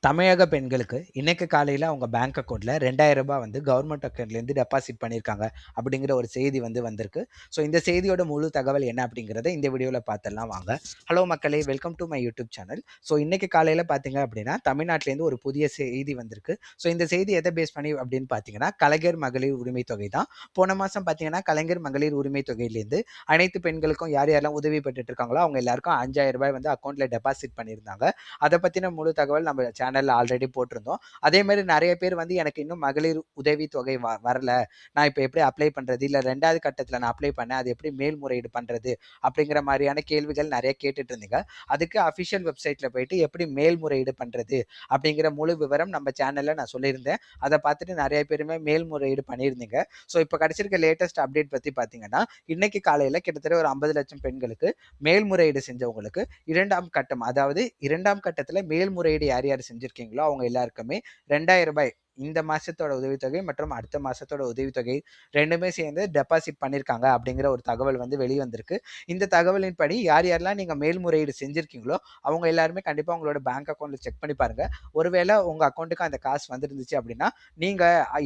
தமிழக பெண்களுக்கு இன்னைக்கு காலையில அவங்க பேங்க் அக்கவுண்ட்ல ரூ. 2000 வந்து கவர்மெண்ட் அக்கவுண்ட்லேருந்து டெபாசிட் பண்ணியிருக்காங்க அப்படிங்கிற ஒரு செய்தி வந்திருக்கு. ஸோ இந்த செய்தியோட முழு தகவல் என்ன அப்படிங்கிறத இந்த வீடியோவில் பார்த்துடலாம் வாங்க. ஹலோ மக்களே, welcome to my YouTube channel. So இன்னைக்கு காலையில் பார்த்தீங்க அப்படின்னா தமிழ்நாட்டிலேருந்து ஒரு புதிய செய்தி வந்திருக்கு. ஸோ இந்த செய்தி எதை பேஸ் பண்ணி அப்படின்னு பார்த்தீங்கன்னா கலைஞர் மகளிர் உரிமை தொகை தான். போன மாதம் பார்த்தீங்கன்னா கலைஞர் மகளிர் உரிமை தொகையிலேருந்து அனைத்து பெண்களுக்கும் யார் யாரெல்லாம் உதவி பெற்றுட்டு இருக்காங்களோ அவங்க எல்லாருக்கும் ரூ. 5000 வந்து அக்கௌண்ட்டில் டெபாசிட் பண்ணியிருந்தாங்க. அதை பற்றின முழு தகவல் நம்ம சேனலில் ஆல்ரெடி போட்டிருந்தோம். அதே மாதிரி நிறைய பேர் வந்து எனக்கு இன்னும் மகளிர் உதவி தொகை வரல, நான் இப்போ எப்படி அப்ளை பண்ணுறது, இல்லை 2வது கட்டத்தில் நான் அப்ளை பண்ணேன் அது எப்படி மேல்முறையீடு பண்ணுறது அப்படிங்கிற மாதிரியான கேள்விகள் நிறைய கேட்டுட்டு இருந்தீங்க. அதுக்கு அஃபிஷியல் வெப்சைட்டில் போயிட்டு எப்படி மேல்முறையீடு பண்ணுறது அப்படிங்கிற முழு விவரம் நம்ம சேனலில் நான் சொல்லியிருந்தேன். அதை பார்த்துட்டு நிறைய பேருமே மேல்முறையீடு பண்ணியிருந்தீங்க. ஸோ இப்போ கிடைச்சிருக்க லேட்டஸ்ட் அப்டேட் பற்றி பார்த்தீங்கன்னா இன்னைக்கு காலையில் கிட்டத்தட்ட ஒரு 50 லட்சம் பெண்களுக்கு மேல்முறையீடு செஞ்சவங்களுக்கு 2ஆம் கட்டம், அதாவது 2ஆம் கட்டத்தில் மேல்முறையீடு யார் யார் செஞ்சிருக்கீங்களோ அவங்க எல்லாருக்குமே ரூ. 2000 இந்த மாசத்தோட உதவித்தொகை மற்றும் அடுத்த மாசத்தோட உதவித்தொகை ரெண்டுமே சேர்ந்து டெபாசிட் பண்ணியிருக்காங்க அப்படிங்கிற ஒரு தகவல் வந்து வெளிவந்திருக்கு. இந்த தகவலின் படி யார் யாரெல்லாம் நீங்க மேல்முறையீடு செஞ்சிருக்கீங்களோ அவங்க எல்லாருமே கண்டிப்பா உங்களோட பேங்க் அக்கௌண்ட்ல செக் பண்ணி பாருங்க. ஒருவேளை உங்க அக்கௌண்ட்டுக்கு அந்த காசு வந்துருந்துச்சு அப்படின்னா நீங்க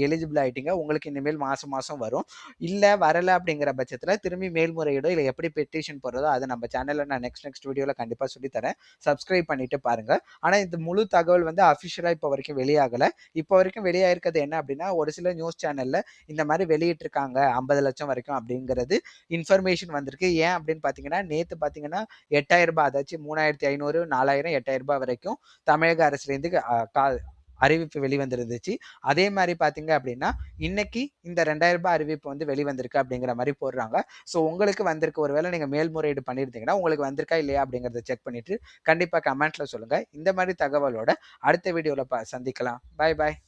எலிஜிபிள் ஆயிட்டீங்க, உங்களுக்கு இனிமேல் மாசம் மாசம் வரும். இல்ல வரல அப்படிங்கிற பட்சத்துல திரும்பி மேல்முறையீடோ இல்லை எப்படி பெட்டிஷன் போடுறதோ அதை நம்ம சேனல்ல நான் நெக்ஸ்ட் வீடியோல கண்டிப்பா சொல்லித்தரேன். சப்ஸ்கிரைப் பண்ணிட்டு பாருங்க. ஆனா இந்த முழு தகவல் வந்து அஃபிஷியலா இப்போ வரைக்கும் வெளியாகல. இப்போ வரைக்கும் வெளியாயிருக்கிறது என்ன அப்படின்னா ஒரு சில நியூஸ் சேனல்ல இந்த மாதிரி வெளியிட்டிருக்காங்க 50 லட்சம் வரைக்கும் அப்படிங்கிறது இன்ஃபர்மேஷன் வந்திருக்கு. ஏன் அப்படின்னு பார்த்தீங்கன்னா நேற்று பார்த்தீங்கன்னா ரூ. 8000, அதாச்சும் 3500, 4000, ரூ. 8000 வரைக்கும் தமிழக அரசுலேருந்து அறிவிப்பு வெளிவந்திருந்துச்சு. அதே மாதிரி பார்த்தீங்க அப்படின்னா இன்னைக்கு இந்த ரூ. 2000 அறிவிப்பு வந்து வெளிவந்திருக்கு அப்படிங்கிற மாதிரி போடுறாங்க. ஸோ உங்களுக்கு வந்திருக்கு, ஒருவேளை நீங்கள் மேல்முறையீடு பண்ணியிருந்தீங்கன்னா உங்களுக்கு வந்திருக்கா இல்லையா அப்படிங்கிறத செக் பண்ணிட்டு கண்டிப்பாக கமெண்ட்ல சொல்லுங்க. இந்த மாதிரி தகவலோட அடுத்த வீடியோவில் சந்திக்கலாம். பாய் பாய்.